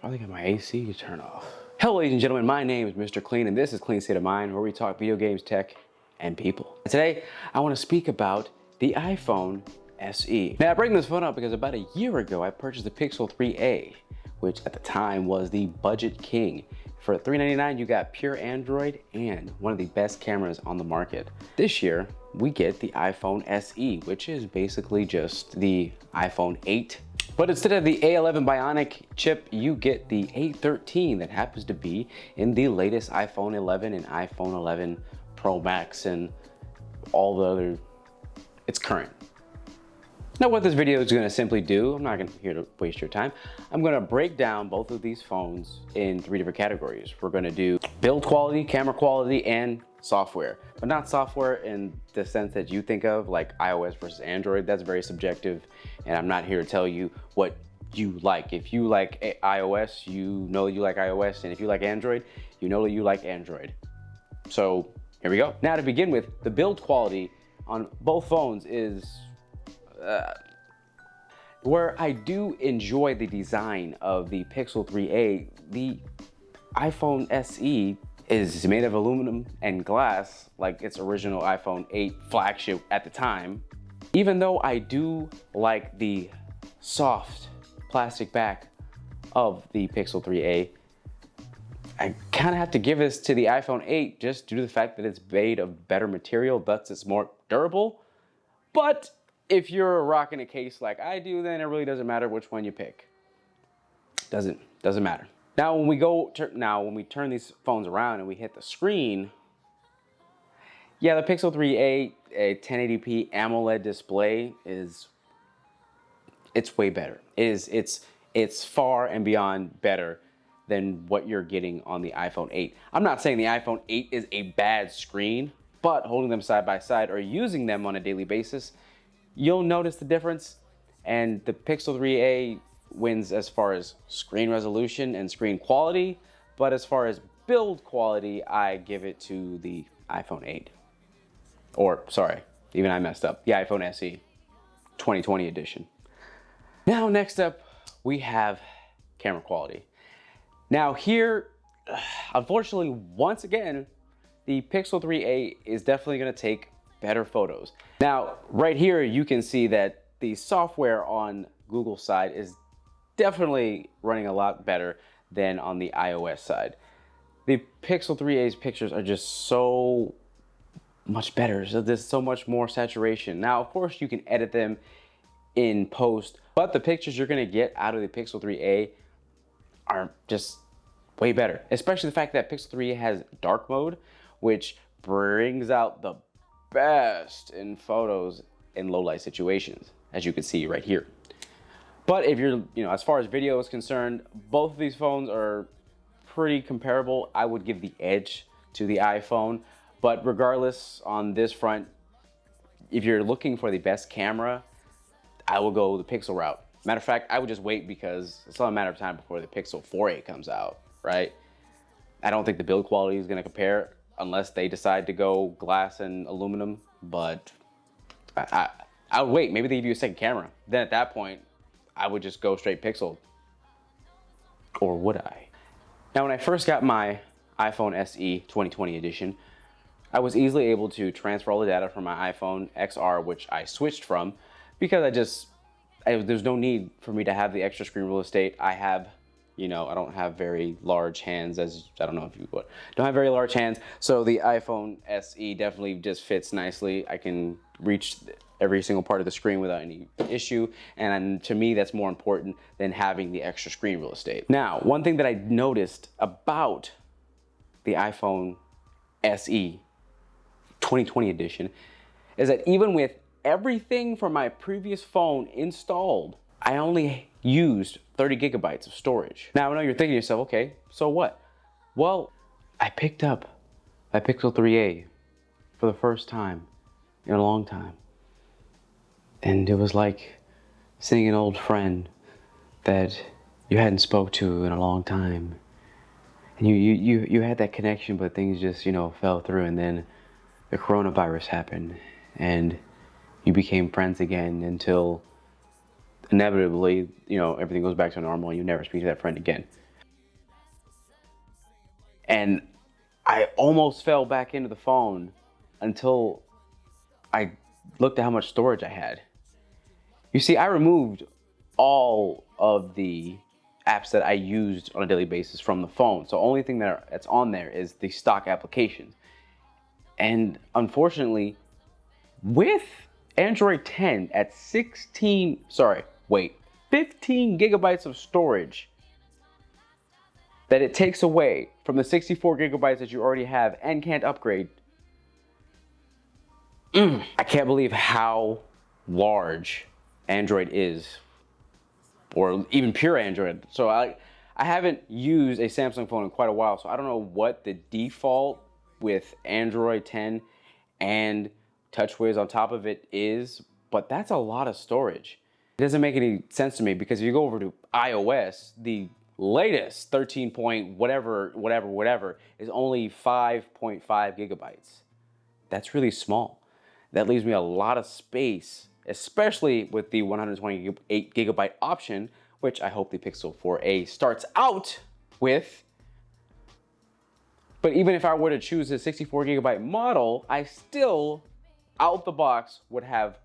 Probably got my AC to turn off. Hello, ladies and gentlemen, my name is Mr. Clean, and this is Clean State of Mind, where we talk video games, tech, and people. Today, I want to speak about the iPhone SE. Now, I bring this phone up because about a year ago, I purchased the Pixel 3a, which at the time was the budget king. For $399, you got pure Android and one of the best cameras on the market. This year, we get the iPhone SE, which is basically just the iPhone 8. But instead of the A11 Bionic chip, you get the A13 that happens to be in the latest iPhone 11 and iPhone 11 Pro Max and all the other, it's current. Now what this video is gonna simply do, I'm not here to waste your time. I'm gonna break down both of these phones in 3 different categories. We're gonna do build quality, camera quality, and software. But not software in the sense that you think of, like iOS versus Android. That's very subjective, and I'm not here to tell you what you like. If you like iOS, you know you like iOS, and if you like Android, you know you like Android. So here we go. Now to begin with, the build quality on both phones is where I do enjoy the design of the Pixel 3a, the iPhone SE is made of aluminum and glass like its original iPhone 8 flagship at the time. Even though I do like the soft plastic back of the Pixel 3a, I kind of have to give this to the iPhone 8 just due to the fact that it's made of better material, thus it's more durable. But if you're rocking a case like I do, then it really doesn't matter which one you pick. Doesn't matter. Now when we turn these phones around and we hit the screen, yeah, the Pixel 3a, a 1080p AMOLED display it's way better. It's far and beyond better than what you're getting on the iPhone 8. I'm not saying the iPhone 8 is a bad screen, but holding them side by side or using them on a daily basis, you'll notice the difference. And the Pixel 3a wins as far as screen resolution and screen quality, but as far as build quality, I give it to the iPhone 8. Or, sorry, even I messed up, the iPhone SE 2020 edition. Now, next up, we have camera quality. Now here, unfortunately, once again, the Pixel 3a is definitely gonna take better photos. Now, right here, you can see that the software on Google's side is definitely running a lot better than on the iOS side. The Pixel 3a's pictures are just so much better. So there's so much more saturation. Now, of course, you can edit them in post, but the pictures you're gonna get out of the Pixel 3a are just way better. Especially the fact that Pixel 3a has dark mode, which brings out the best in photos in low light situations, as you can see right here. But if you're, as far as video is concerned, both of these phones are pretty comparable. I would give the edge to the iPhone, but regardless on this front, if you're looking for the best camera, I will go the Pixel route. Matter of fact, I would just wait because it's not a matter of time before the Pixel 4a comes out, right? I don't think the build quality is gonna compare unless they decide to go glass and aluminum, but I would wait. Maybe they give you a second camera. Then at that point, I would just go straight Pixel. Or would I? Now, when I first got my iPhone SE 2020 edition, I was easily able to transfer all the data from my iPhone XR, which I switched from, because there's no need for me to have the extra screen real estate. I have, I don't have very large hands, as I don't know if you would. Don't have very large hands, so the iPhone SE definitely just fits nicely. I can reach every single part of the screen without any issue, and to me that's more important than having the extra screen real estate. Now, one thing that I noticed about the iPhone SE 2020 edition is that even with everything from my previous phone installed, I only used 30 gigabytes of storage. Now, I know you're thinking to yourself, okay, so what? Well, I picked up my Pixel 3a for the first time in a long time. And it was like seeing an old friend that you hadn't spoke to in a long time. And you had that connection, but things just, fell through, and then the coronavirus happened and you became friends again until inevitably, everything goes back to normal and you never speak to that friend again. And I almost fell back into the phone until I looked at how much storage I had. You see, I removed all of the apps that I used on a daily basis from the phone. So only thing that's on there is the stock applications. And unfortunately, with Android 10 at 15 gigabytes of storage that it takes away from the 64 gigabytes that you already have and can't upgrade, I can't believe how large Android is, or even pure Android. So I haven't used a Samsung phone in quite a while, so I don't know what the default with Android 10 and TouchWiz on top of it is, but that's a lot of storage. It doesn't make any sense to me, because if you go over to iOS, the latest 13 point whatever is only 5.5 gigabytes. That's really small. That leaves me a lot of space, especially with the 128 gigabyte option, which I hope the Pixel 4a starts out with. But even if I were to choose a 64 gigabyte model, I still, out the box, would have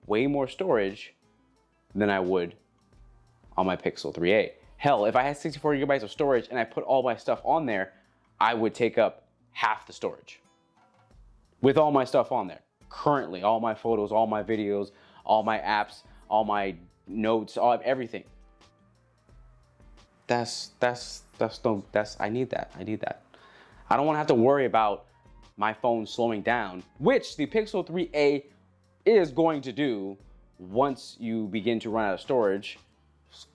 way more storage than I would on my Pixel 3a. Hell, if I had 64 gigabytes of storage and I put all my stuff on there, I would take up half the storage with all my stuff on there. Currently, all my photos, all my videos, all my apps, all my notes, everything. I need that. I don't want to have to worry about my phone slowing down, which the Pixel 3a is going to do once you begin to run out of storage.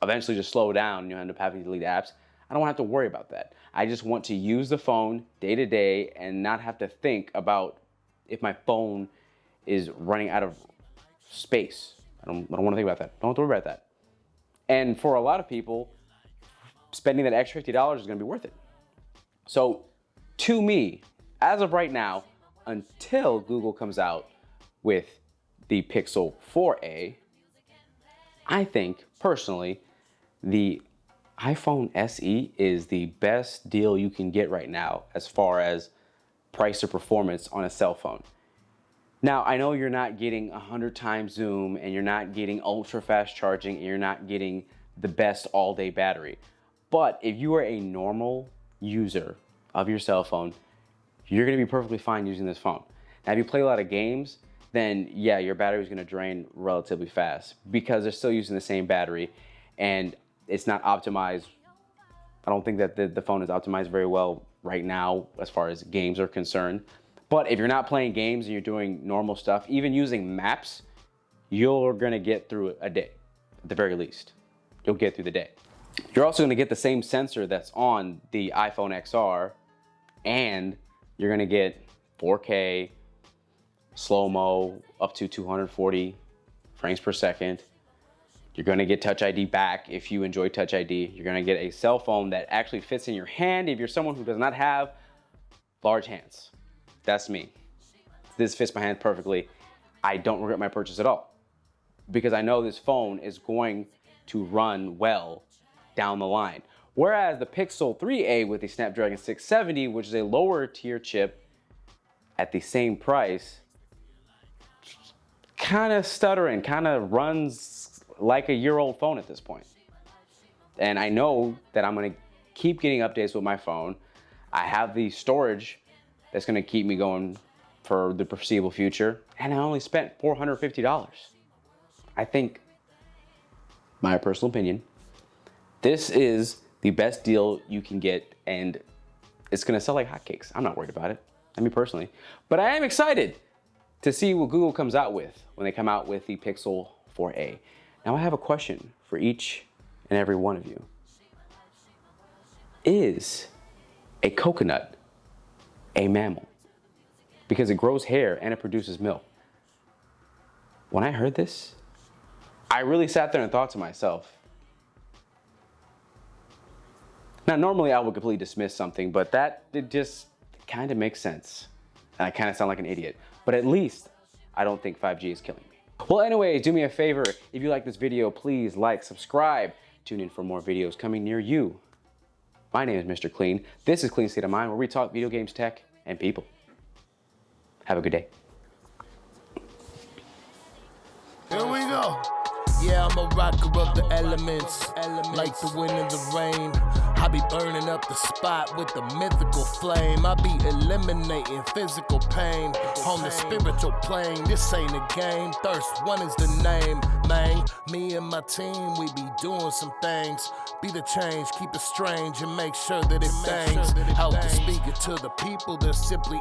Eventually just slow down and you'll end up having to delete apps. I don't have to worry about that. I just want to use the phone day to day and not have to think about if my phone is running out of space. I don't want to think about that. Don't have to worry about that. And for a lot of people, spending that extra $50 is going to be worth it. So to me, as of right now, until Google comes out with the Pixel 4a, I think personally the iPhone SE is the best deal you can get right now as far as price to performance on a cell phone. Now, I know you're not getting 100 times zoom, and you're not getting ultra fast charging, and you're not getting the best all-day battery. But if you are a normal user of your cell phone, you're gonna be perfectly fine using this phone. Now, if you play a lot of games, then yeah, your battery is gonna drain relatively fast, because they're still using the same battery and it's not optimized. I don't think that the phone is optimized very well right now as far as games are concerned. But if you're not playing games and you're doing normal stuff, even using maps, you're gonna get through a day, at the very least. You'll get through the day. You're also gonna get the same sensor that's on the iPhone XR, and you're gonna get 4K, slow-mo, up to 240 frames per second. You're gonna get Touch ID back if you enjoy Touch ID. You're gonna get a cell phone that actually fits in your hand if you're someone who does not have large hands. That's me. This fits my hand perfectly. I don't regret my purchase at all, because I know this phone is going to run well down the line. Whereas the Pixel 3a with the Snapdragon 670, which is a lower tier chip at the same price, kind of stuttering, kind of runs like a year-old phone at this point. And I know that I'm gonna keep getting updates with my phone. I have the storage that's gonna keep me going for the foreseeable future, and I only spent $450. I think, my personal opinion, this is the best deal you can get, and it's gonna sell like hotcakes. I'm not worried about it, I mean personally. But I am excited to see what Google comes out with when they come out with the Pixel 4a. Now I have a question for each and every one of you. Is a coconut a mammal? Because it grows hair and it produces milk. When I heard this, I really sat there and thought to myself. Now, normally I would completely dismiss something, but it just kind of makes sense. And I kind of sound like an idiot, but at least I don't think 5G is killing me. Well, anyways, do me a favor. If you like this video, please like, subscribe, tune in for more videos coming near you. My name is Mr. Clean. This is Clean State of Mind, where we talk video games, tech, and people. Have a good day. Here we go. Yeah, I'm a rocker of the elements, like the wind and the rain. I be burning up the spot with the mythical flame. I be eliminating physical pain on the spiritual plane. This ain't a game, Thurst One is the name, man. Me and my team, we be doing some things. Be the change, keep it strange, and make sure that it bangs. Out to speak it to the people, they're simply